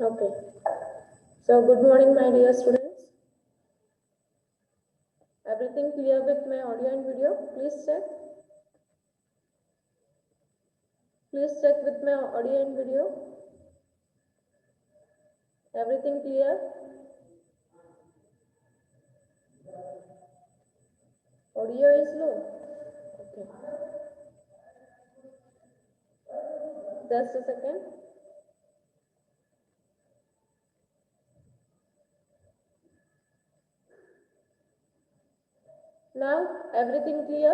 Okay. So, good morning, my dear students. Everything clear with my audio and video? Please check. Please check with my audio and video. Everything clear? Audio is low. Okay. Just a second. Now, everything clear?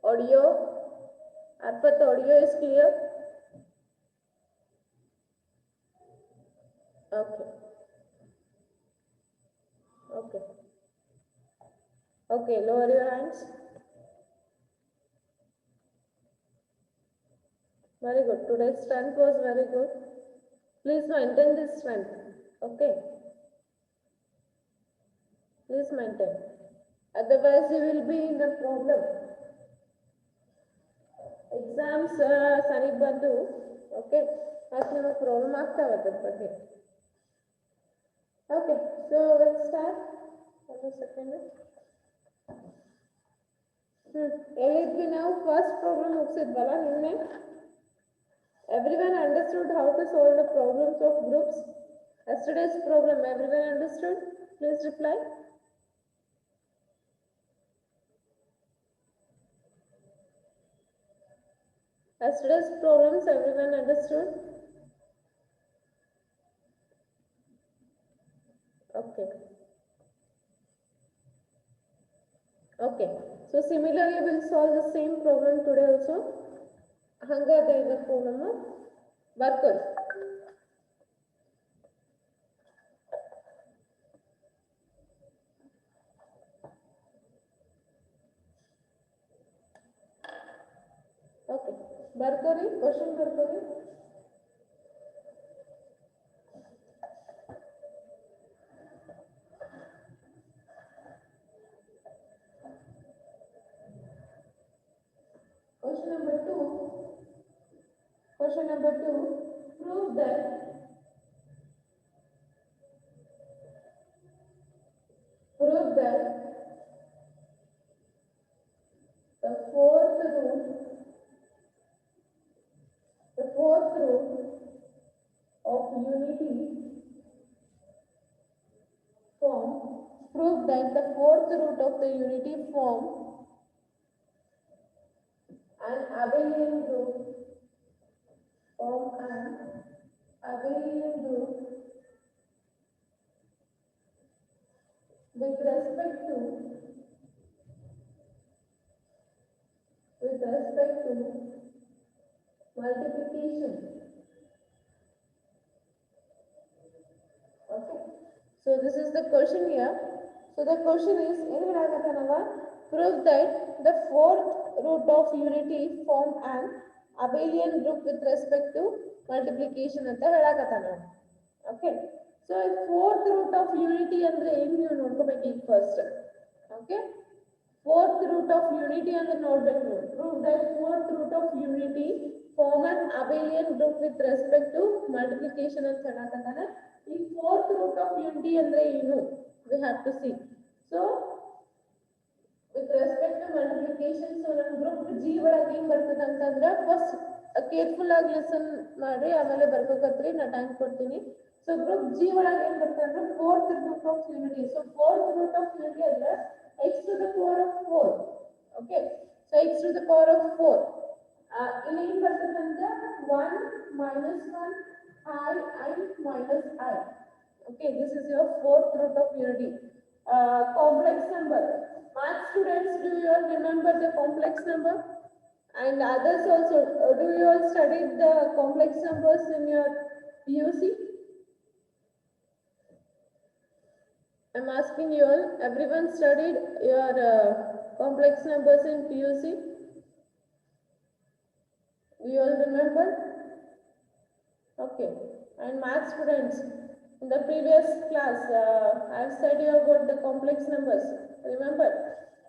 Audio. Arpat, audio is clear? Okay. Okay. Okay, lower your hands. Very good. Today's strength was very good. Please maintain this strength. Okay. Please maintain. Otherwise, you will be in a problem. Exams ಸರಿಗ್ ಬಂದು okay ಮತ್ತೆ ನಿಮಗೆ problem ಆಗ್ತಾವೆ ಅದ್ರ ಬಗ್ಗೆ okay so will start ಒಂದು second ಹೇಳಿದ್ವಿ ನಾವು first problem ಮುಗಿಸಿದ್ವಲ್ಲ ನಿನ್ನೆ everyone understood how to solve the problems of groups yesterday's problem everyone understood please reply yesterday's problems everyone understood okay okay so similarly we'll solve the same problem today also ಹಂಗಾದ್ರೆ ಇದು problem ಬರ್ಕೊಳ್ಳಿ okay ಬರ್ಕೊಳ್ಳಿ question ಬರ್ಕೊಳ್ಳಿ Question number 2, prove that the fourth root of unity form. Prove that the fourth root of the unity form an abelian group with respect to multiplication. Okay. So this is the question here. So the question is, prove that the fourth root of unity form an abelian group with respect to multiplication ಅಂತ ಹೇಳಕತ್ತಾನ. Okay. So fourth root of unity ಅಂದ್ರೆ ಏನು ನೀವು ನೋಡ್ಕೋಬೇಕು ಈಗ first. Okay. Fourth root of unity ಅಂದ್ರೆ ನೋಡ್ಬೇಕು. Prove that fourth root of unity form an abelian group with respect to multiplication ಅಂತ ಹೇಳಕತ್ತಾನ. ಈ fourth root of unity ಅಂದ್ರೆ ಏನು? We have to see. So with respect to multiplication, so ನಮ್ಮ group G ಒಳಗೆ ಏನು ಬರ್ತದೆ ಅಂತಂದ್ರೆ ಫಸ್ಟ್ ಕೇರ್ಫುಲ್ ಆಗಿ ಲಿಸನ್ ಮಾಡಿ ಆಮೇಲೆ ಬರ್ಕೋಕತ್ರಿ ನಾ ಟೈಮ್ ಕೊಡ್ತೀನಿ. ಸೊ ಗ್ರೂಪ್ G ಒಳಗೆ ಏನು ಬರ್ತದೆ ಅಂದ್ರೆ fourth root of unity. So fourth root of unity ಅಂದ್ರೆ x to the power of 4. Okay. So x to the power of 4. ಇಲ್ಲಿ ಏನು ಬರ್ತದೆ ಅಂದ್ರೆ 1 minus 1 I minus I. Okay, this is your fourth root of unity. Complex number. Math students, do you all remember the complex number? And others also, do you all study the complex numbers in your PUC? I'm asking you all, everyone studied your complex numbers in PUC? Do you all remember? Okay. And math students, in the previous class, I've said you about the complex numbers. Remember?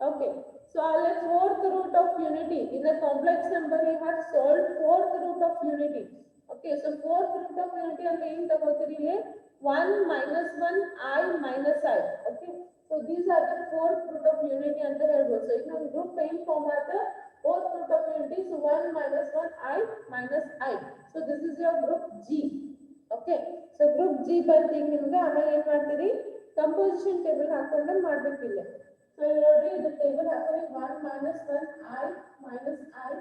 Okay. So our fourth root of unity in the complex number, we have solved fourth root of unity. Okay. So fourth unity and ಏನು ತಗೋತೀರಿ ಇಲ್ಲಿ 1 minus 1 I minus I. Okay, so these are the fourth root of unity ಅಂತ ಹೇಳ್ಬೋದು. So ಈಗ ನಮ್ಮ group ಏನು form ಆಗುತ್ತೆ, fourth root of unity, so 1 minus 1 I minus I. So this is your group G. Okay, so group G ಬಂತು. ಈಗ ನಿಮ್ಗೆ ಆಮೇಲೆ ಏನು ಮಾಡ್ತೀರಿ, ಕಂಪೋಸಿಷನ್ ಟೇಬಲ್ ಹಾಕೊಂಡು ಮಾಡಬೇಕಿಲ್ಲ. ಸೊ ಇಲ್ಲಿ ನೋಡ್ರಿ, ಇದು ಟೇಬಲ್ ಹಾಕೊಳ್ಳಿ. 1 minus 1 I minus I,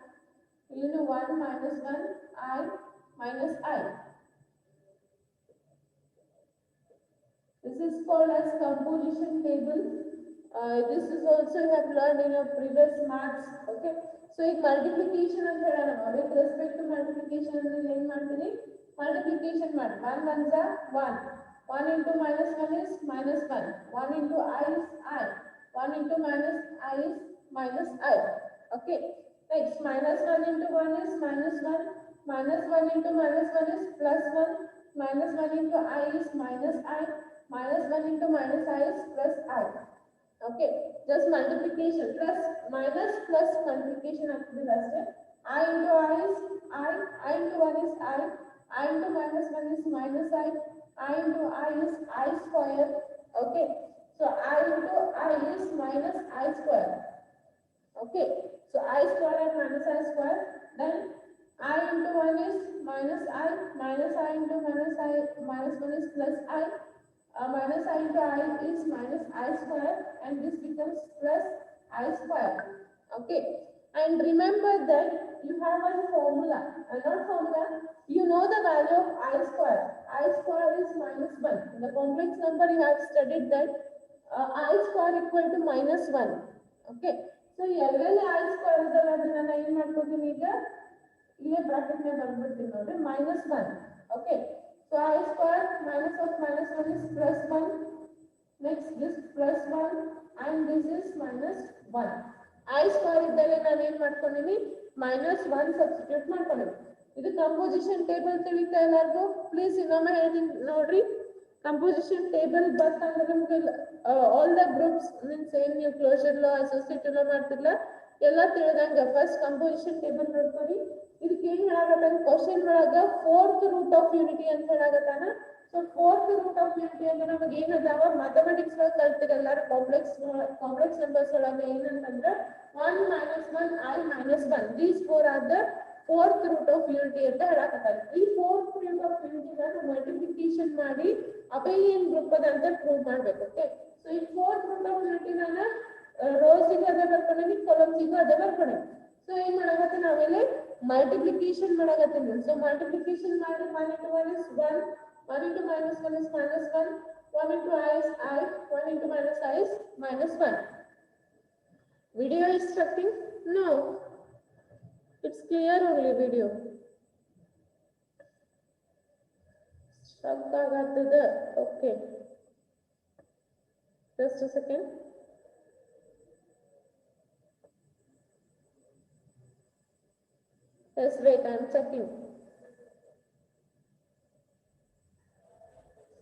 ಇಲ್ಲಿನೂ 1 minus 1 I minus I. This is called as composition table. This is also you have learned in your previous maths. Okay, so ಈಗ multiplication ಅಂತ ಹೇಳೋಣ. with respect to multiplication ಅಂದ್ರೆ ಏನು ಮಾಡ್ತೀರಿ, multiplication ಮಾಡಿ. 1 ones are 1. 1 into minus 1 is minus 1. 1 into I is I. 1 into minus I is minus I. Okay, next minus 1 into 1 is minus 1. Minus 1 into minus 1 is plus 1. Minus 1 into I is minus I. Minus 1 into minus I is plus I. Okay, just multiplication, plus minus plus multiplication ಆಗ್ತದೆ ಅಷ್ಟೇ. I into I is I into 1 is I into minus 1 is minus I into I is I square. Okay, so I into I is minus I square. Okay, so I square and minus I square, then I into 1 is minus I into minus 1 is plus I. Minus I into I is minus I square, and this becomes plus I square. Okay, and remember that you have one formula, not formula, you know the value of I square. I square is minus 1. In the complex number you have studied that I square equal to minus 1. Okay, so ಎಲ್ಲೆಲ್ಲಿ I square ಇದಲ್ಲ ಅದನ್ನ ನಾನು ಏನು ಮಾಡ್ಕೊತೀನಿ, ಈಗ ಇಲ್ಲೇ bracket ನೇ ಬರ್ಬಿಡ್ತೀನಿ ನೋಡಿ, minus 1. Okay, so I square minus of minus 1 is plus 1. Next this plus 1 and this is minus 1. I square ಇದ್ದಲ್ಲಿ ನಾನು ಏನು ಮಾಡ್ಕೊಂಡಿನಿ, minus 1 ಸಬ್ಸ್ಟಿಟ್ಯೂಟ್ ಮಾಡ್ಕೊಂಡಿನಿ. ಇದು ಕಂಪೋಸಿಷನ್ ಟೇಬಲ್ ತಿಳಿತಾ ಎಲ್ಲರಿಗೂ? ಪ್ಲೀಸ್ ಇನ್ನೊಮ್ಮೆ ಹೇಳ್ತೀನಿ ನೋಡ್ರಿ. ಕಂಪೋಸಿಷನ್ ಟೇಬಲ್ ಬಂತಂದ್ರೆ ನಮ್ಗೆ ಆಲ್ ದ ಗ್ರೂಪ್ಸ್ ಮೀನ್ಸ್ ಏನು ನೀವು ಕ್ಲೋಜರ್ ಲಾ ಅಸೋಸಿಯೇಟ್ ಲಾ ಮಾಡ್ತಿರಲ್ಲ ಎಲ್ಲ ತಿಳಿದಂಗ ಫಸ್ಟ್ ಕಂಪೋಸಿಷನ್ ಟೇಬಲ್ ನೋಡ್ಕೊಳ್ಳಿ. ಇದಕ್ಕೆ ಏನು ಹೇಳಾಗತ್ತಾನ ಕ್ವಶನ್ ಒಳಗ ಫೋರ್ತ್ ರೂಟ್ ಆಫ್ ಯೂನಿಟಿ ಅಂತ ಹೇಳಾಗತ್ತಾನ. So fourth root of unity ಅಂದ್ರೆ ನಮಗೆ ಏನದಾವ ಮ್ಯಾಥಮೆಟಿಕ್ಸ್ ಒಳಗೆ ಕಲ್ತಿರಲ್ಲ, ಕಾಂಪ್ಲೆಕ್ಸ್ ನಂಬರ್ಸ್ ಒಳಗೆ ಏನಂತಂದ್ರೆ 1 minus 1 I minus 1, these four are the fourth root of unity ಅಂತ ಹೇಳಾಕತ್ತಾರ. ಈ fourth root of unity ನಾವು ಮಲ್ಟಿಪ್ಲಿಕೇಶನ್ ಮಾಡಿ ಅಬೆಲಿಯನ್ ಗ್ರೂಪ್ ಅದಂತ ಪ್ರೂವ್ ಮಾಡ್ಬೇಕು. ಓಕೆ, ಸೊ ಈ fourth root of unity ನಾನು ರೋಸಿಗೆ ಅದೇ ಬರ್ಕೊಂಡಿ, ಕಾಲಮ್ಸಿಗೂ ಅದೇ ಬರ್ಕೊಂಡಿ. ಸೊ ಏನ್ ಮಾಡಾಕತ್ತೀನಿ ನಾವೆಲ್ಲ ಮಲ್ಟಿಪ್ಲಿಕೇಶನ್ ಮಾಡಾಕತ್ತೀನಿ. ಸೊ ಮಲ್ಟಿಪ್ಲಿಕೇಶನ್ ಮಾಡಿ 1 into 1 is 1, 1 into minus 1 is minus 1, 1 into I is I, 1 into minus I is minus 1. Video is stucking? No, it's clear only video. Stuck agattida. Okay, just a second. Yes, wait, I am checking.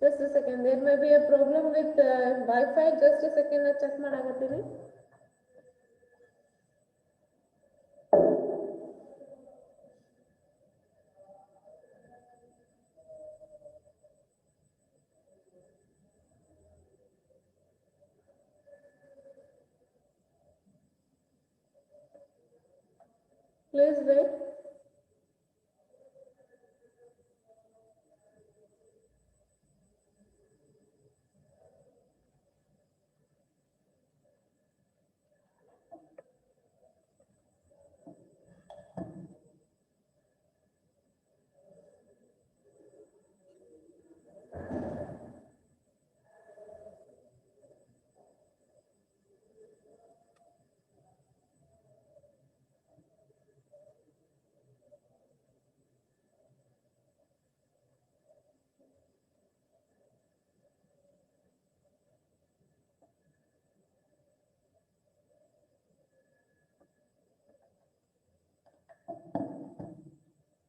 Just a second, there may be a problem with Wi-Fi. Just a second, I check ಮಾಡಾಕತ್ತೀನಿ. Please wait.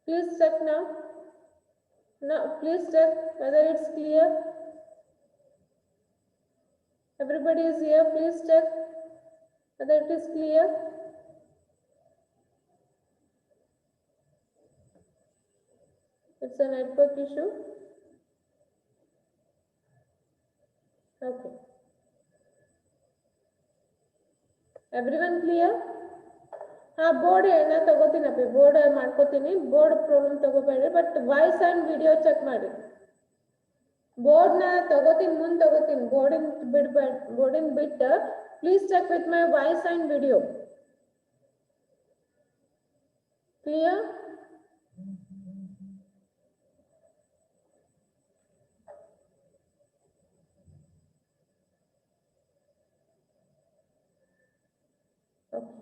Please check now. Now, please check whether it's clear. Everybody is here. Please check whether it is clear. It's a network issue. Okay. Everyone clear? हाँ board ना तगोतीनपि board ಮಾಡ್ಕೋತೀನಿ board problem ತಗೋಬೇಡಿ but voice and video check ಮಾಡಿ board ना ತಗೋತೀನಿ ಮುಂದೆ ತಗೋತೀನಿ ಬೋರ್ಡಿನ ಬಿಟ್ಟು please check with my voice and video clear okay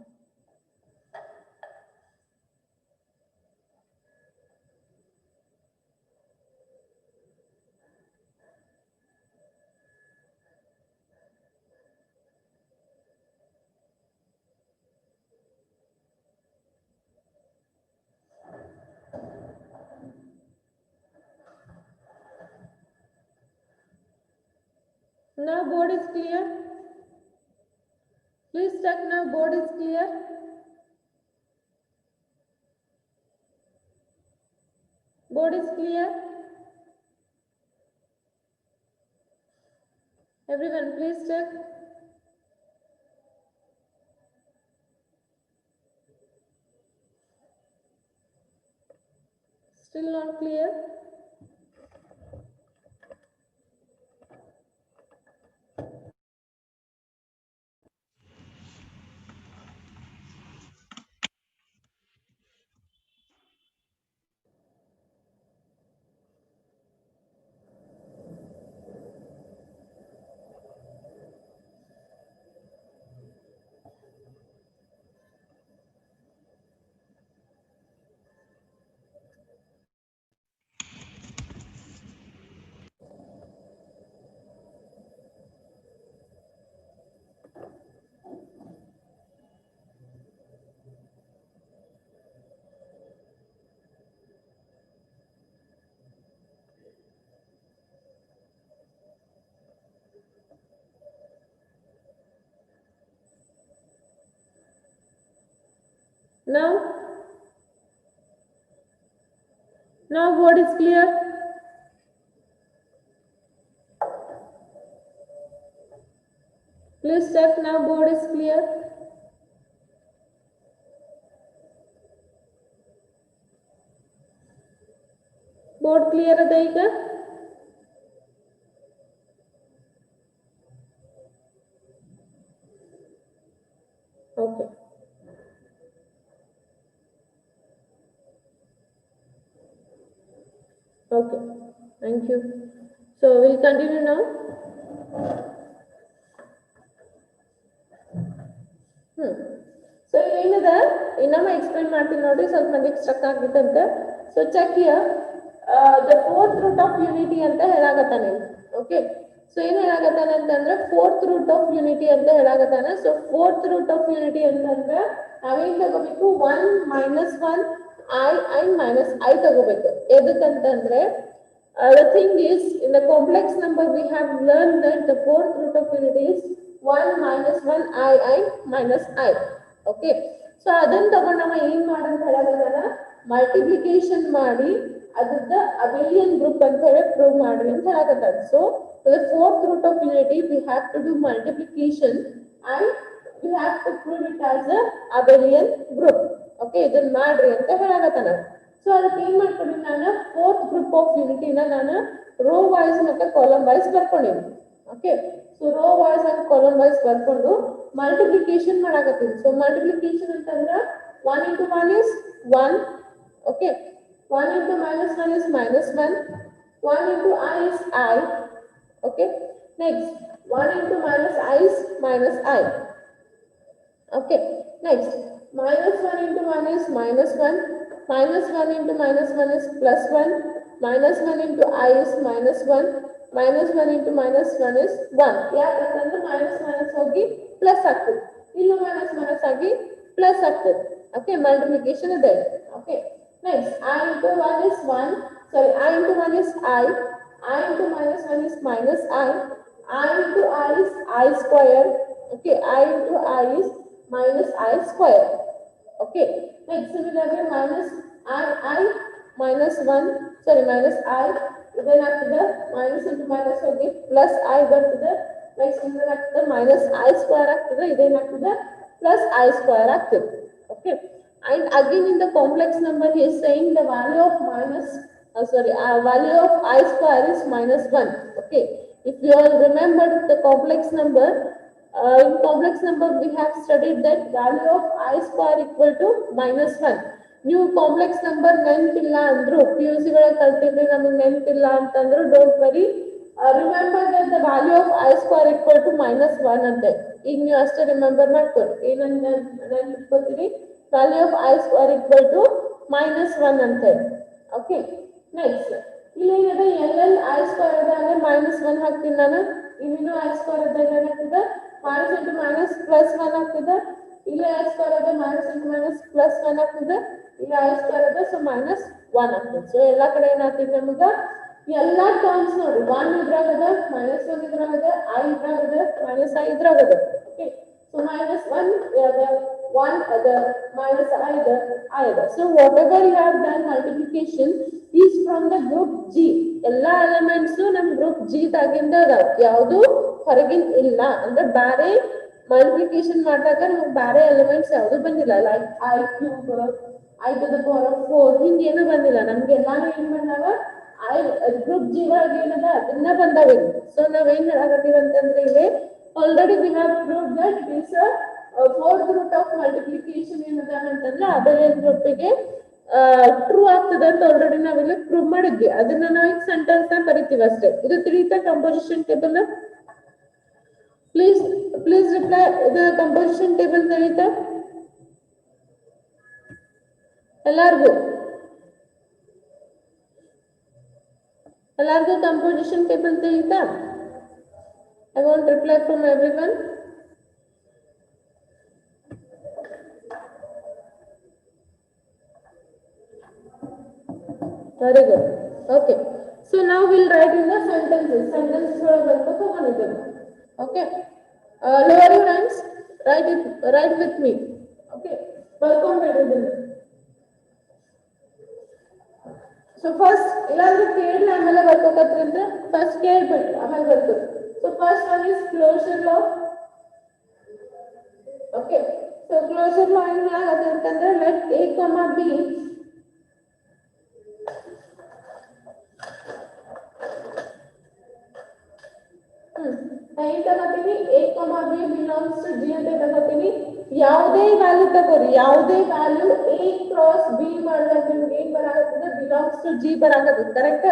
now board is clear please check now board is clear board is clear everyone please check still not clear now board is clear please check now board is clear board clear ಅದ ಈಗ okay okay thank you so we'll continue now so ಏನದ ಇನ್ನೊಮ್ಮೆ explain ಮಾಡ್ತೀನಿ ನೋಡಿ ಸ್ವಲ್ಪ ಮಂದಿಗೆ struck ಆಗಿತ್ತಂತ so check here the fourth root of unity ಅಂತ ಹೇಳಾಕತ್ತಾನೆ ಓಕೆ ಸೊ ಏನ್ ಹೇಳಾಕತ್ತಾನೆ ಅಂತಂದ್ರೆ ಫೋರ್ತ್ ರೂಟ್ ಆಫ್ ಯೂನಿಟಿ ಅಂತ ಹೇಳಾಕತ್ತಾನೆ so fourth root of unity ಅಂತಂದ್ರೆ ನಾವೇನ್ ತಗೋಬೇಕು 1 minus 1 I and minus I ತಗೋಬೇಕು ಎದಕ್ಕಂತಂದ್ರೆ the thing is in the complex number we have learned that the fourth root of unity is 1 minus 1 I minus I okay so ಅದನ್ನ ತಗೊಂಡು ನಾವು ಏನ್ ಮಾಡಂತ ಹೇಳೋದನ್ನ ಮಲ್ಟಿಪ್ಲಿಕೇಶನ್ ಮಾಡಿ ಅದರದ ಅಬೆಲಿಯನ್ ಗ್ರೂಪ್ ಅಂತ ಹೇಳಿ ಪ್ರೂವ್ ಮಾಡ್ರಿ ಅಂತ ಹೇಳಕತ್ತಾರೆ so the fourth root of unity we have to do multiplication and we have to prove it as a abelian group okay ಇದನ್ನ ಮಾಡ್ರಿ ಅಂತ ಹೇಳಕತ್ತಾನ ಸೊ ಅದಕ್ಕೆ ಏನ್ ಮಾಡ್ಕೊಂಡಿ ನಾನು ಫೋರ್ತ್ ಗ್ರೂಪ್ ಆಫ್ ಯೂನಿಟಿನ ನಾನು ರೋ ವೈಸ್ ಮತ್ತೆ ಕಾಲಮ್ ವೈಸ್ ಬರ್ಕೊಂಡಿನಿ okay so row wise and column wise ಬರ್ಕೊಂಡು ಮಲ್ಟಿಪ್ಲಿಕೇಶನ್ ಮಾಡಾಕತ್ತೀನಿ ಸೊ ಮಲ್ಟಿಪ್ಲಿಕೇಶನ್ ಅಂತಂದ್ರೆ 1 into 1 is 1 okay 1 into minus 1 is minus 1 1 into I is I okay next 1 into minus I is minus I okay next minus 1 into 1 is minus 1 minus 1 into minus 1 is plus 1 minus 1 into I is minus 1 minus 1 into minus 1 is 1 ಯಾಕಂದ್ರೆ minus minus ಹೋಗಿ plus ಆಗ್ತದೆ ಇಲ್ಲೂ minus minus ಆಗಿ plus ಆಗ್ತದೆ okay multiplication ಇದೆ okay next I into 1 is 1 sorry I into 1 is I into minus 1 is minus I into I is I square okay I into I is minus I square okay next similarly minus I minus 1 sorry minus I ಇದೇನಾಗ್ತದೆ minus into minus ಹೋಗಿ plus I ಬರ್ತದೆ next ಇದೇನಾಗ್ತದೆ minus I square ಆಗ್ತದೆ ಇದೇನಾಗ್ತದೆ plus I square ಆಗ್ತದೆ okay and again in the complex number he is saying the value of minus value of I square is minus 1 okay if you all remember the complex number in complex number we have studied that value of I square equal to minus 1 ನೀವು complex number ನೆನಪಿಲ್ಲ ಅಂದ್ರು P U C ಒಳಗೆ ಕಲ್ತಿದ್ರೆ ನಮಗೆ ನೆನಪಿಲ್ಲ ಅಂತಂದ್ರು don't worry remember that the value of I square equal to minus 1 ಅಂತ ಈಗ ನೀವು ಅಷ್ಟೇ ರಿಮೆಂಬರ್ ಮಾಡ್ಕೊಳ್ಳಿ ಏನಂತ ನೆನಪಿಟ್ಕೊತೀರಿ value of I square equal to minus 1 ಅಂತ ಓಕೆ ನೆಕ್ಸ್ಟ್ ಇಲ್ಲಿ ಏನಿದೆ ಎಲ್ ಐ ಸ್ಕ್ವೇರ್ ಇದೆ ಅಂದ್ರೆ ಮೈನಸ್ 1 ಹಾಕ್ತೀನಿ ನಾನು ಇಲ್ಲಿನೂ ಐ ಸ್ಕ್ವೇರ್ ಇದೆ ಏನಾಗ್ತದೆ ಮೈನಸ್ ಇಂಟು ಮೈನಸ್ ಪ್ಲಸ್ 1 ಆಗ್ತದೆ ಇಲ್ಲಿ ಐ ಸ್ಕ್ವೇರ್ ಇದೆ ಮೈನಸ್ ಇಂಟು ಮೈನಸ್ ಪ್ಲಸ್ 1 ಆಗ್ತದೆ ಇಲ್ಲಿ ಐ ಸ್ಕ್ವೇರ್ ಇದೆ ಸೊ ಮೈನಸ್ 1 ಆಗ್ತದೆ ಸೊ ಎಲ್ಲ ಕಡೆ ಏನಾಗ್ತದೆ ನಮಗೆ ಎಲ್ಲಾ ಟರ್ಮ್ಸ್ ನೋಡಿ 1 ಇದ್ರಾಗದ ಮೈನಸ್ 1 ಇದ್ರಾಗದ ಐ ಇದ್ರಾಗದ ಮೈನಸ್ ಐ ಇದ್ರಾಗದ okay so minus 1 1 the minus I the so whatever you have done multiplication is from the group G ಎಲ್ಲ ಎಲಿಮೆಂಟ್ಸ್ ನಮ್ ಗ್ರೂಪ್ G ದಾಗಿಂದ ಅದಾವ ಯಾವುದು ಹೊರಗಿನ ಇಲ್ಲ ಅಂದ್ರೆ ಬೇರೆ ಮಲ್ಟಿಪ್ಲಿಕೇಶನ್ ಮಾಡಿದಾಗ ನಮಗೆ ಬೇರೆ ಎಲಿಮೆಂಟ್ಸ್ ಯಾವುದು ಬಂದಿಲ್ಲ like I cube I to the power of 4 ಹಿಂಗೇನು ಬಂದಿಲ್ಲ ನಮ್ಗೆ ಎಲ್ಲಾನು ಏನ್ ಬಂದಾವ ಐ ಗ್ರೂಪ್ G ಒಳಗೆ ಏನದ ಅದನ್ನ ಬಂದಾವೆ ಸೊ ನಾವೇನ್ ಹೇಳಾಕತ್ತೀವಿ ಅಂತಂದ್ರೆ ಇಲ್ಲಿ already we have proved that it is fourth root of multiplication ಏನದ ಅಂತಂದ್ರೆ ಅಬೆಲಿಯನ್ ಗ್ರೂಪಿಗೆ ಟ್ರೂ ಆಗ್ತದೆ ಅಂತ ಆಲ್ರೆಡಿ ನಾವಿಲ್ಲಿ ಪ್ರೂವ್ ಮಾಡಿದ್ವಿ ಅದನ್ನ ನಾವು ಈಗ ಸೆಂಟೆನ್ಸ್ ನ ಬರಿತೀವಿ ಅಷ್ಟೇ ಇದು ತಿಳಿತಾ ಕಂಪೋಸಿಷನ್ ಟೇಬಲ್ ಪ್ಲೀಸ್ ರಿಪ್ಲೈ ಇದು ಕಂಪೋಸಿಷನ್ ಟೇಬಲ್ ತಿಳಿತಾ ಎಲ್ಲಾರ್ಗೂ ಕಂಪೋಸಿಷನ್ ಟೇಬಲ್ ತಿಳಿತಾ I want reply from everyone very good okay so now we'll write in the sentences okay lower your hands write with me okay welcome everyone so first illandre ಕೇಳಿ ಆಮೇಲೆ ಬರ್ಕೋಕತ್ರಿ ಅಂದ್ರೆ first ಕೇಳ್ಬಿಟ್ಟು ಆಮೇಲೆ ಬರ್ಕೋ so first one is closure law okay so closure law ಏನು ಹೇಳಾಗತ್ತೆ ಅಂತಂದ್ರೆ let a comma b ತಗೋತೀನಿ a, b belongs to g ಅಂತ ತಗೋತೀನಿ ಯಾವುದೇ ವ್ಯಾಲ್ಯೂ ತಗೋರಿ ಯಾವುದೇ ವ್ಯಾಲ್ಯೂ a ಕ್ರಾಸ್ b ಮಾಡಿದ್ರೆ ನಿಮ್ಗೆ ಏನ್ ಬರಾಕತ್ತದ belongs to g ಬರಾಕತ್ತದ ಕರೆಕ್ಟ್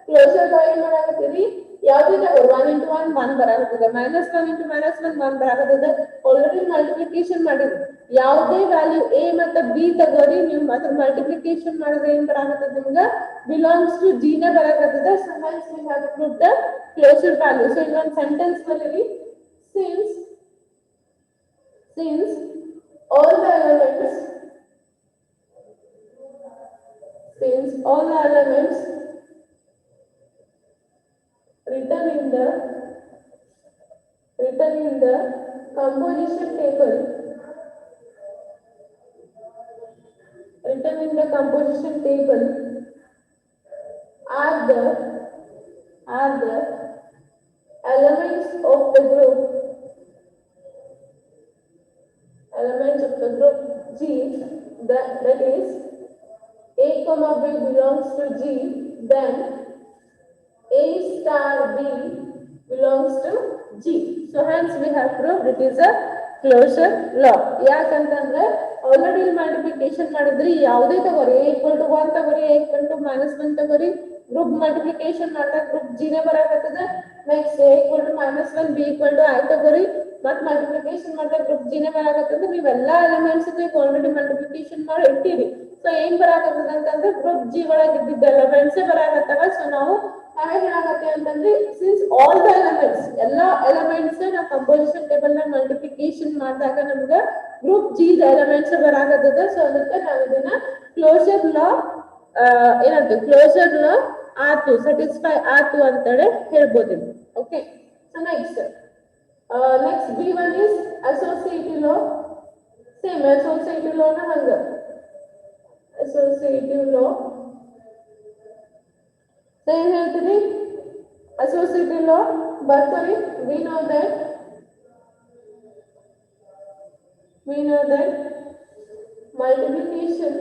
ಕ್ಲೋಸರ್ ಲಾ ಏನ್ ಮಾಡಾಕತ್ತೀರಿ ಯಾವುದೇ ತಗೋರಿ 1 into 1 1 ಬರಾಕತ್ತದ -1 into -1 1 ಬರಾಕತ್ತದ ಆಲ್ರೆಡಿ ಮಲ್ಟಿಪ್ಲಿಕೇಶನ್ ಮಾಡಿದ್ವಿ ಯಾವುದೇ ವ್ಯಾಲ್ಯೂ a ಮತ್ತು b ತಗೋರಿ ನೀವು ಅದ್ರ ಮಲ್ಟಿಪ್ಲಿಕೇಶನ್ ಮಾಡಿದ್ರೆ ಏನ್ ಬರಾಕತ್ತದ ನಿಮ್ಗೆ belongs to g ನ ಬರಾಕತ್ತದ so hence we have proved the closure value so in one sentence ಬರೀರಿ since all the elements written in the composition table are the elements of the group G that is a comma b belongs to G then a star b belongs to G so hence we have proved it is a closure law ಯಾಕಂತಂದ್ರೆ already multiplication ಮಾಡಿದ್ರಿ ಯಾವುದೇ ತಗೋರಿ a equal to 1 ತಗೋರಿ a equal to -1 ತಗೋರಿ group multiplication ಮಾಡಿದಾಗ group G ನೇ ಬರಾಕತ್ತದ next a equal to -1 b equal to I ತಗೋರಿ ಮತ್ ಮಲ್ಟಿಪ್ಲಿಕೇಶನ್ ಮಾಡಿದಾಗ ಗ್ರೂಪ್ G ನೇ ಬರಾಕತ್ತದ ನೀವೆಲ್ಲ ಎಲಿಮೆಂಟ್ಸ್ ಆಲ್ರೆಡಿ ಮಲ್ಟಿಪ್ಲಿಕೇಶನ್ ಮಾಡಿ ಇಟ್ಟಿರಿ ಸೊ ಏನ್ ಬರಾಕತ್ತದ ಅಂತಂದ್ರೆ ಗ್ರೂಪ್ G ಒಳಗೆ ಇದ್ದಿದ್ದ ಎಲಿಮೆಂಟ್ಸ್ ಬರಾಕತ್ತವ ಸೊ ನಾವು ನಾವೇನ್ ಹೇಳಾಕತ್ತೀವಿ ಅಂತಂದ್ರೆ ಸಿನ್ಸ್ ಆಲ್ ದ ಎಲಿಮೆಂಟ್ಸ್ ಎಲ್ಲ ಎಲಿಮೆಂಟ್ಸ್ ನಾವು ಕಂಪೋಸಿಷನ್ ಟೇಬಲ್ ನ ಮಲ್ಟಿಪ್ಲಿಕೇಶನ್ ಮಾಡಿದಾಗ ನಮ್ಗೆ ಗ್ರೂಪ್ G ದ ಎಲಿಮೆಂಟ್ಸ್ ಬರಾಕತ್ತದ ಸೊ ಅದಕ್ಕೆ ನಾವು ಇದನ್ನ ಕ್ಲೋಸರ್ ಲಾ ಏನಂತ ಕ್ಲೋಸರ್ ಲಾ ಆತು ಸ್ಯಾಟಿಸ್ಫೈ ಆತು ಅಂತೇಳಿ ಹೇಳ್ಬೋದು okay so next B1 is associative law same associative law na hanga associative law So ಏನು ಹೇಳ್ತೀರಿ associative law ಬರ್ಕೊಳ್ಳಿ. We know that multiplication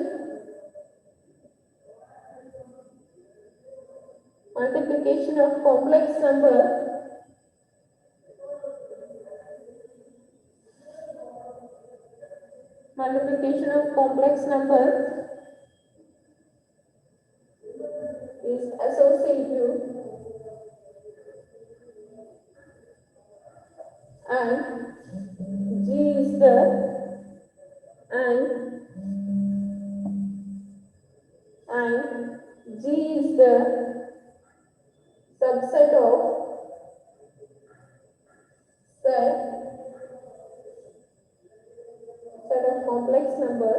of complex number is associative and G is the and G is the subset of complex number,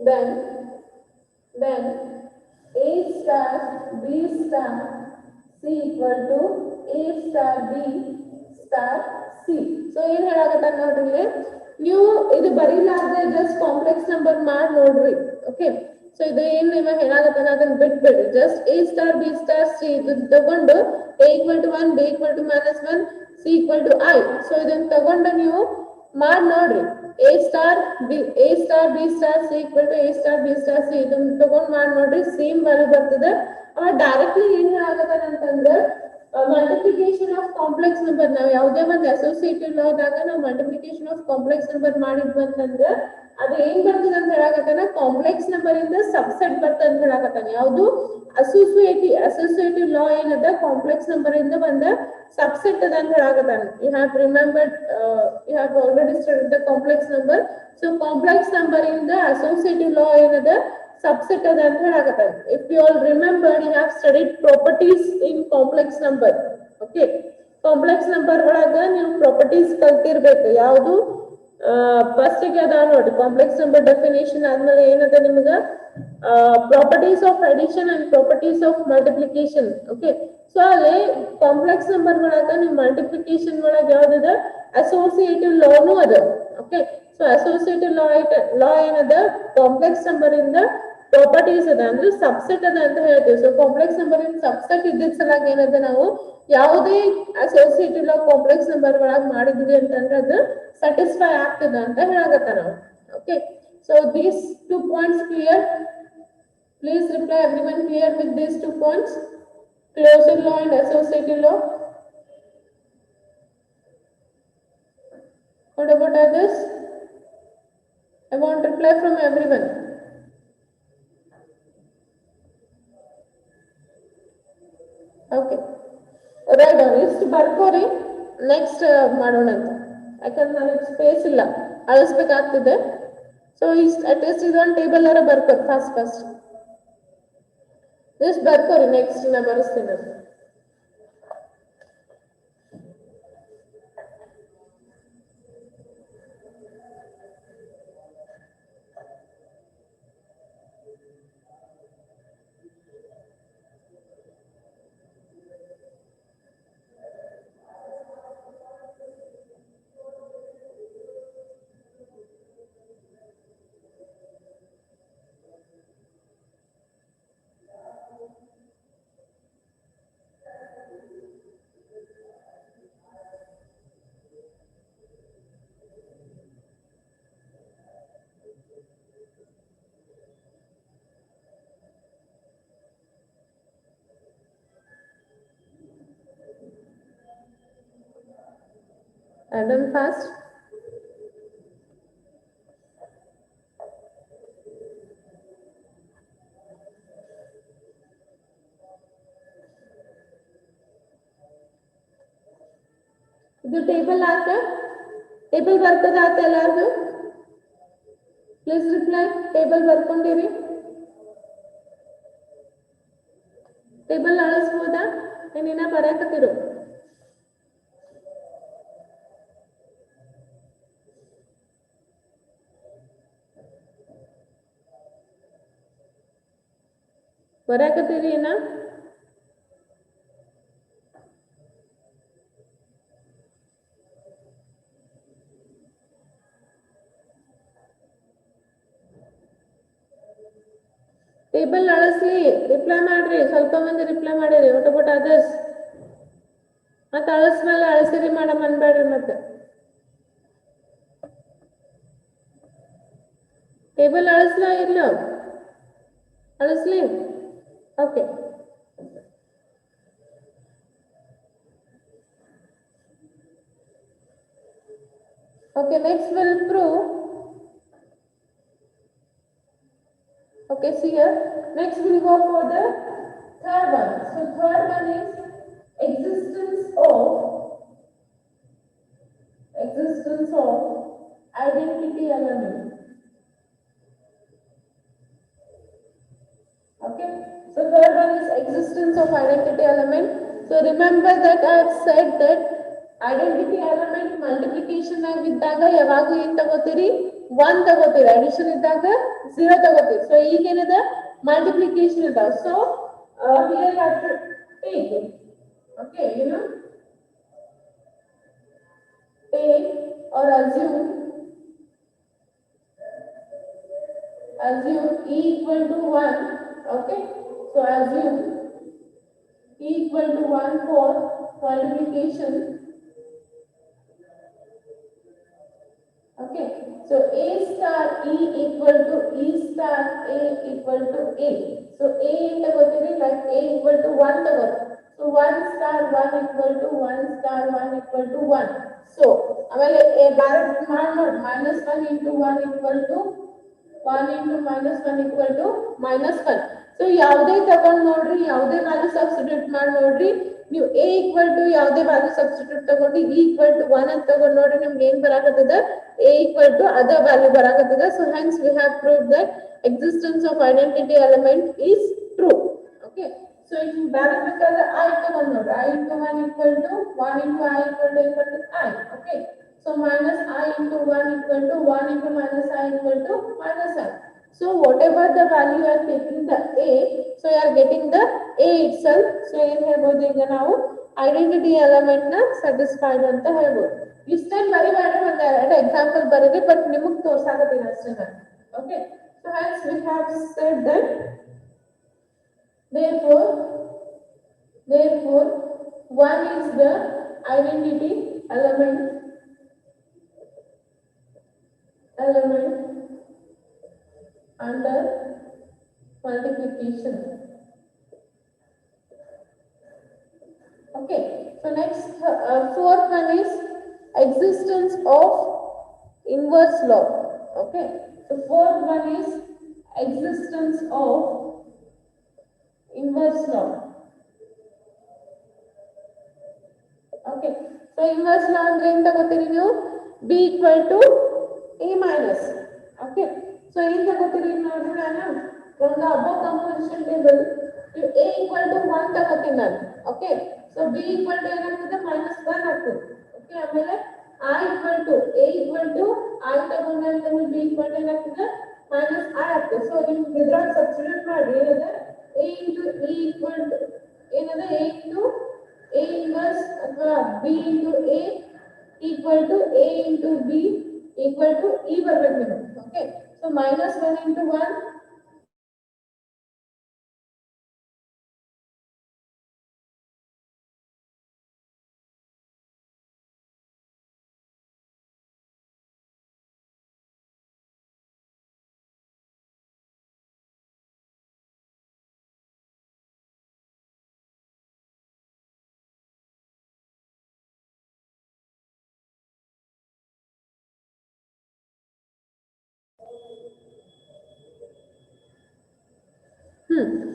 then A star B star C equal to A star B star C. So ಏನು ಹೇಳಾಕತ್ತಾನ ನೋಡ್ರಿ ಇಲ್ಲಿ, ನೀವು ಇದು ಬರೀಲಾರ್ದೆ just complex number ಮಾಡಿ ನೋಡ್ರಿ. Okay, so ಇದು ಏನ್ ನಿಮ್ಮ ಹೇಳಾಕತ್ತಾನ ಅದನ್ನ ಬಿಟ್ಬಿಡ್ರಿ. Just A star B star C ಇದು ತಗೊಂಡು A equal to 1 B equal to -1 C equal to I. So ಇದನ್ನ ತಗೊಂಡು ನೀವು ಮಾಡಿ ನೋಡ್ರಿ. A star B star C equal to A star B star C ಇದನ್ನ ತಗೊಂಡು ಮಾಡಿ ನೋಡ್ರಿ, ಸೇಮ್ ವ್ಯಾಲ್ಯೂ ಬರ್ತದೆ. ಡೈರೆಕ್ಟ್ಲಿ ಏನ್ ಹೇಳಾಕತ್ತಾನ ಅಂತಂದ್ರೆ ಮಲ್ಟಿಪ್ಲಿಕೇಶನ್ ಆಫ್ ಕಾಂಪ್ಲೆಕ್ಸ್ ನಂಬರ್, ನಾವು ಯಾವುದೇ ಒಂದು ಅಸೋಸಿಯೇಟಿವ್ ಲಾದಾಗ ನಾವು ಮಲ್ಟಿಪ್ಲಿಕೇಶನ್ ಆಫ್ ಕಾಂಪ್ಲೆಕ್ಸ್ ನಂಬರ್ ಮಾಡಿದ್ವಿ ಅಂತಂದ್ರೆ ಅದು ಏನ್ ಬರ್ತದೆ ಅಂತ ಹೇಳಾಕತ್ತಾನ, ಕಾಂಪ್ಲೆಕ್ಸ್ ನಂಬರ್ ಇಂದ ಸಬ್ಸೆಟ್ ಬರ್ತದೆ ಅಂತ ಹೇಳಾಕತ್ತಾನ. ಯಾವುದು ಅಸೋಸಿಯೇಟಿವ್ ಲಾ ಏನದ ಕಾಂಪ್ಲೆಕ್ಸ್ ನಂಬರ್ ಇಂದ ಬಂದ ಸಬ್ಸೆಟ್ ಅದ ಅಂತ ಹೇಳಾಕತ್ತಾನ. You have remembered, you have already studied the complex number. So complex number ಇಂದ ಅಸೋಸಿಯೇಟಿವ್ ಲಾ ಏನದ subset ಅದ ಅಂತ ಹೇಳಾಕತ್ತಾನ. If you all remember, you have studied properties in complex number. Okay, complex number ಒಳಗ ನೀವು ಪ್ರಾಪರ್ಟೀಸ್ ಕಲ್ತಿರ್ಬೇಕು. ಯಾವುದು first ಗೆ ಅದ ನೋಡಿ, ಕಾಂಪ್ಲೆಕ್ಸ್ ನಂಬರ್ ಡೆಫಿನೇಷನ್ ಆದ್ಮೇಲೆ ಏನದ ನಿಮ್ಗ properties of addition and properties of multiplication. Okay, so ಅಲ್ಲಿ ಕಾಂಪ್ಲೆಕ್ಸ್ ನಂಬರ್ ಒಳಗ ನೀವು ಮಲ್ಟಿಪ್ಲಿಕೇಶನ್ ಒಳಗ ಯಾವ್ದದ ಅಸೋಸಿಯೇಟಿವ್ ಲಾನು ಅದ. ಓಕೆ, ಸೊ ಅಸೋಸಿಯೇಟಿವ್ ಲಾ ಏನದ ಕಾಂಪ್ಲೆಕ್ಸ್ ನಂಬರ್ ಇಂದ ಪ್ರಾಪರ್ಟೀಸ್ ಅದ ಅಂದ್ರೆ ಸಬ್ಸೆಟ್ ಅದ ಅಂತ ಹೇಳ್ತೀವಿ. So complex number in subset ಇದ್ದಿದ್ ಸಲಾಗ ಏನದ ನಾವು ಯಾವುದೇ ಅಸೋಸಿಯೇಟಿವ್ ಲಾ ಕಾಂಪ್ಲೆಕ್ಸ್ ನಂಬರ್ ಒಳಗೆ ಮಾಡಿದ್ವಿ ಅಂತಂದ್ರೆ ಅದು ಸ್ಯಾಟಿಸ್ಫೈ ಆಗ್ತದ ಅಂತ ಹೇಳಾಕತ್ತಾನ ನಾವು. Okay, so these 2 points clear? Please reply everyone clear with these 2 points, closure law and associative law. What about others? I want reply from everyone. Okay, right on. ಇಷ್ಟು ಬರ್ಕೋರಿ, next ಮಾಡೋಣ ಅಂತ. ಯಾಕಂದ್ರೆ ನನಗೆ ಸ್ಪೇಸ್ ಇಲ್ಲ, ಅಳಿಸ್ಬೇಕಾಗ್ತದೆ. So ಇಷ್ಟು at least ಇದೊಂದು table ಅರ ಬರ್ಕೋರಿ first just ಬರ್ಕೋರಿ, next ನಾ ಬರೆಸ್ತೀನಿ. I done fast. ಇದು ಟೇಬಲ್ ಆತ, ಟೇಬಲ್ ಬರ್ಕೋದ ಆತ ಎಲ್ಲಾರ್ದು? Please reply. ಟೇಬಲ್ ಬರ್ಕೊಂಡಿರಿ? ಟೇಬಲ್ ಅಳಿಸ್ಬೋದಾ? ಏನಿನ್ನ ಬರಾಕತ್ತಿರು? ಬರಾಕತ್ತೀರಿ ಏನ? ಟೇಬಲ್ ಅಳಿಸ್ಲಿ, ರಿಪ್ಲೈ ಮಾಡ್ರಿ, ಸ್ವಲ್ಪ ಮಂದಿ ರಿಪ್ಲೈ ಮಾಡಿರಿ. What about others? ಮತ್ತೆ ಅಳಿಸ್ಮೇಲೆ ಅಳಿಸಿರಿ ಮೇಡಮ್ ಅನ್ಬೇಡ್ರಿ. ಮತ್ತೆ ಟೇಬಲ್ ಅಳಿಸ್ಲಾ ಇಲ್ಲ? ಅಳಿಸ್ಲಿ? Okay. Okay, next we'll prove. Okay, see here. Next we'll go for the third one. So third one is existence of identity element. Okay. So third one is existence of identity element. So remember that I have said that identity element multiplication ಆಗಿದ್ದಾಗ ಯಾವಾಗೂ ಏನು ತಗೋತೀರಿ? 1 ತಗೋತೀರಿ. Addition ಇದ್ದಾಗ 0 ತಗೋತೀರಿ. So ಈಗ ಏನಿದೆ? Multiplication ಇದಾವ. So here you have to take it. Okay, you know, take or assume E equal to 1. Okay, so assume E equal to 1 for multiplication. Okay, so A star E equal to E star A equal to A. So A ತಗೋತೀರಿ, like A equal to 1 ತಗೋತೀರಿ. So 1 star 1 equal to 1 star 1 equal to 1. So ಆಮೇಲೆ A direct ಮಾಡಿ minus 1 into 1 equal to 1 into minus 1 equal to minus 1. So ಯಾವುದೇ ತಗೊಂಡು ನೋಡ್ರಿ, ಯಾವುದೇ value substitute ಮಾಡಿ ನೋಡ್ರಿ. ನೀವು A equal to ಯಾವುದೇ ವ್ಯಾಲ್ಯೂ ಸಬ್ಸ್ಟಿಟ್ಯೂಟ್ ತಗೊಂಡು E equal to 1 ಅಂತ ತಗೊಂಡು ನೋಡ್ರಿ, ನಿಮ್ಗೆ ಏನ್ ಬರಾಕತ್ತದ? A equal to other value ಬರಾಕತ್ತದ. So hence we have proved that existence of identity element is true. Okay, so if you direct ಬೇಕಾದ್ರೆ I ತಗೊಂಡು ನೋಡ್ರಿ. I into 1 equal to 1 into I equal to I. Okay, so minus I into 1 equal to 1 into minus I equal to minus I. So whatever the value you are taking the A, so you are getting the A itself. So ಏನು ಹೇಳ್ಬೋದು ಈಗ ನಾವು? Identity element ನ satisfied ಅಂತ ಹೇಳ್ಬೋದು. ಇಷ್ಟೇನು ಬರಿಬೇಡ್ರಿ, ಒಂದು ಎರಡು example ಬರೀರಿ, ಬಟ್ ನಿಮಗೆ ತೋರ್ಸಾಕತ್ತೀನಿ ಅಷ್ಟೇ ನಾನು. Okay, so hence we have said that therefore 1 is the identity element under multiplication. Okay, so next fourth one is existence of inverse law. Okay, so fourth one is existence of inverse law. Okay, so inverse law ಅಂದ್ರೆ ಏನು ತಗೋತೀರಿ ನೀವು? B equal to A minus. Okay, so ಏನು ತಗೋತೀರಿ ನೋಡ್ರಿ, ನಾನು from the above composition table you A equal to 1 ತಗೋತೀನಿ ನಾನು. Okay, so B equal to ಏನಾಗ್ತದೆ? minus 1 ಆಗ್ತದೆ. Okay, ಆಮೇಲೆ I equal to A equal to I ತಗೊಂಡ್ರೆ B equal to ಏನಾಗ್ತದೆ? minus I ಆಗ್ತದೆ. ಸೊ ನೀವು ಇದ್ರೊಳಗೆ ಸಬ್ಸ್ಟಿಟ್ಯೂಟ್ ಮಾಡಿ ಏನದ? A into E equal to ಏನದ? A into A inverse ಅಥವಾ B into A equal to A into B equal to E ಬರ್ಬೇಕು ನಿಮಗೆ. Okay, so minus 1 into 1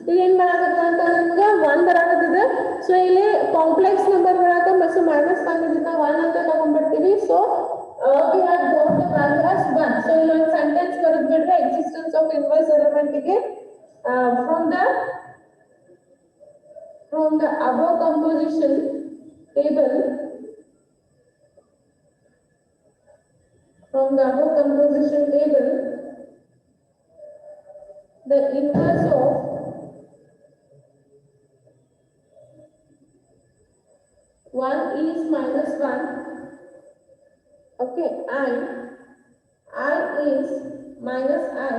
ಈಗ ಏನ್ ಬರಾಕತ್ತ ಅಂತ ನಮ್ಗೆ 1 ಬರಾಕತ್ತಿದೆ. ಸೊ ಇಲ್ಲಿ ಕಾಂಪ್ಲೆಕ್ಸ್ ನಂಬರ್ ಬರಾಕ ಮತ್ತು ಮೈನಸ್ 1 ಇದನ್ನ 1 ಅಂತ ತಗೊಂಡ್ಬಿಡ್ತೀವಿ. So we have both the value as 1. So ಇಲ್ಲಿ ಒಂದು ಸೆಂಟೆನ್ಸ್ ಬರೆದು ಬಿಟ್ರೆ ಎಕ್ಸಿಸ್ಟೆನ್ಸ್ ಆಫ್ ಇನ್ವರ್ಸ್ ಎಲಿಮೆಂಟ್ ಗೆ from the above composition table the inverse of 1 is minus 1. Okay, and I is minus I.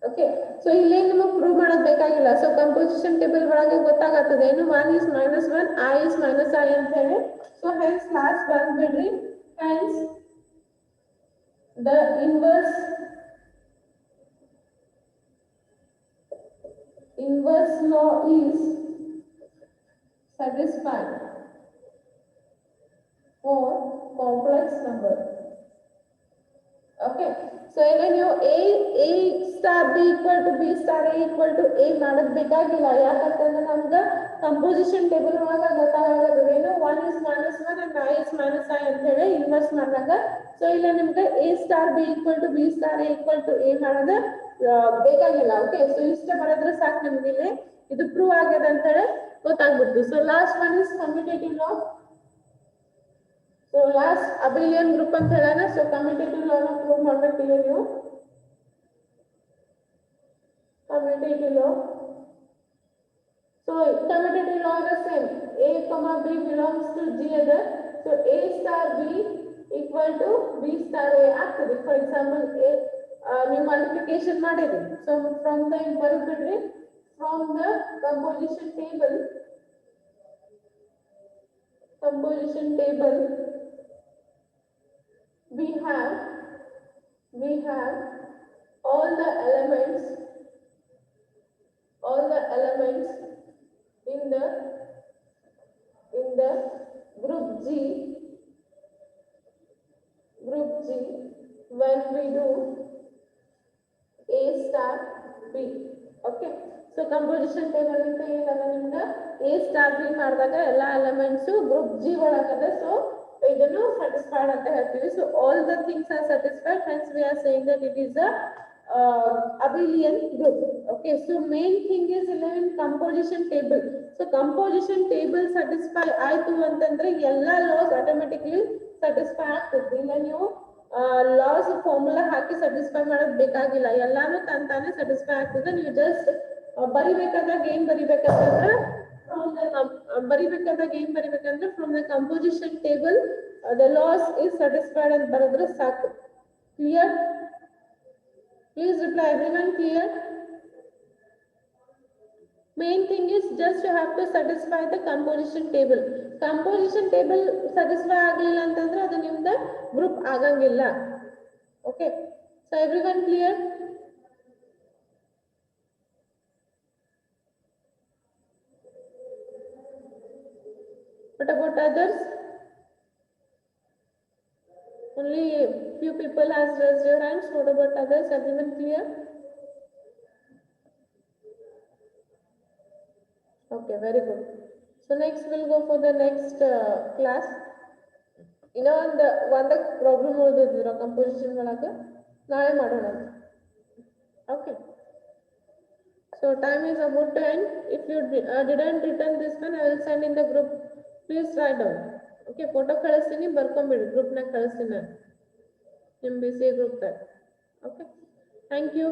Okay, so ಇಲ್ಲಿ ನಿಮಗೆ prove ಮಾಡೋದು ಬೇಕಾಗಿಲ್ಲ. So composition table ಒಳಗೆ ಗೊತ್ತಾಗತ್ತದೆ ಏನು 1 is -1 I is -I ಅಂತ ಹೇಳಿ. ಸೊ ಹೆನ್ಸ್ ಲಾಸ್ಟ್ ಬಂದ್ಬಿಡ್ರಿ. Hence the inverse law is satisfied for complex number. Okay, so ಇಲ್ಲಿ ನೀವು a star b equal to b star a equal to a ಮಾಡೋದು ಬೇಕಾಗಿಲ್ಲ. ಯಾಕಂತಂದ್ರೆ ನಮ್ಗೆ ಕಂಪೋಸಿಷನ್ ಟೇಬಲ್ ಒಳಗೆ ಗೊತ್ತಾಗೋದು ಏನು 1 is -1 and I is -I ಅಂತ ಹೇಳಿ ಇನ್ವರ್ಸ್ ಮಾಡಿದಾಗ. ಸೊ ಇಲ್ಲಿ ನಿಮ್ಗೆ a star b equal to b star a equal to a ಮಾಡೋದು ಬೇಕಾಗಿಲ್ಲ. ಓಕೆ, ಸೊ ಇಷ್ಟ ಬರೋದ್ರೆ ಸಾಕು ನಿಮ್ಗೆ ಇಲ್ಲಿ ಇದು ಪ್ರೂವ್ ಆಗ್ಯದ ಅಂತ ಹೇಳಿ ಗೊತ್ತಾಗ್ಬಿಡ್ತು. So last one is commutative law. So last abelian group ಅಂತ ಹೇಳೋಣ. ಸೊ ಕಮ್ಯುಟೇಟಿವ್ ಲಾನ ಪ್ರೂವ್ ಮಾಡ್ಬೇಕಿಲ್ಲ ನೀವು. Commutative law, so commutative law is same. A, B belongs to G other. So A star B equal to B star A ಆಗ್ತದೆ. For example ನೀವು multiplication ಮಾಡಿರಿ. So from the ಬರೆದ್ಬಿಡ್ರಿ. From the composition table we have all the elements in the group G when we do A star B. Okay, so composition table ಅಂತ ಏನದ ನಿಮ್ಗೆ A star B ಮಾಡಿದಾಗ ಎಲ್ಲ elements group G ಒಳಗದ. So ಇದನ್ನು satisfied ಅಂತ ಹೇಳ್ತೀವಿ. So all the things are satisfied, hence we are saying that it is a abelian group. Okay, so main thing is in composition table. So composition table satisfy ಆಯ್ತು ಅಂತಂದ್ರೆ ಎಲ್ಲ laws automatically satisfy ಆಗ್ತದೆ. ಇಲ್ಲ ನೀವು loss formula ಹಾಕಿ satisfy ಮಾಡೋದು ಬೇಕಾಗಿಲ್ಲ. ಎಲ್ಲಾನು ತಾನೇ ಸಾಟಿಸ್ಫೈ ಆಗ್ತದೆ. ನೀವು ಜಸ್ಟ್ ಬರಿಬೇಕಾದಾಗ ಏನ್ ಬರಿಬೇಕಂತಂದ್ರೆ from the composition table the laws is satisfied ಅಂತ ಬರೆದ್ರೆ ಸಾಕು. Clear? Please reply everyone. Clear? Main thing is just you have to satisfy the composition table. Composition table satisfy ಆಗಲಿಲ್ಲ ಅಂತಂದ್ರೆ ಅದು ನಿಮ್ದು ಗ್ರೂಪ್ ಆಗಂಗಿಲ್ಲ. Okay, so everyone clear? What about others? Only few people has raised your hands. What about others? Everyone clear? Okay, very good. So next we'll go for the next class. ಇನ್ನ ಒಂದು problem ಓದಿದ್ರು composition ಒಳಗೆ, ನಾಳೆ ಮಾಡೋಣ. Okay, so time is about to end. If you didn't return this one, I will send in the group. Please write down. Okay, photo ಕಳಿಸ್ತೀನಿ, ಬರ್ಕೊಂಬಿಡಿ. ಗ್ರೂಪ್ನಾಗ ಕಳಿಸ್ತೀನಿ ನಾನು ನಿಮ್ಮ BCA ಗ್ರೂಪ್ದಾಗ. Okay, thank you.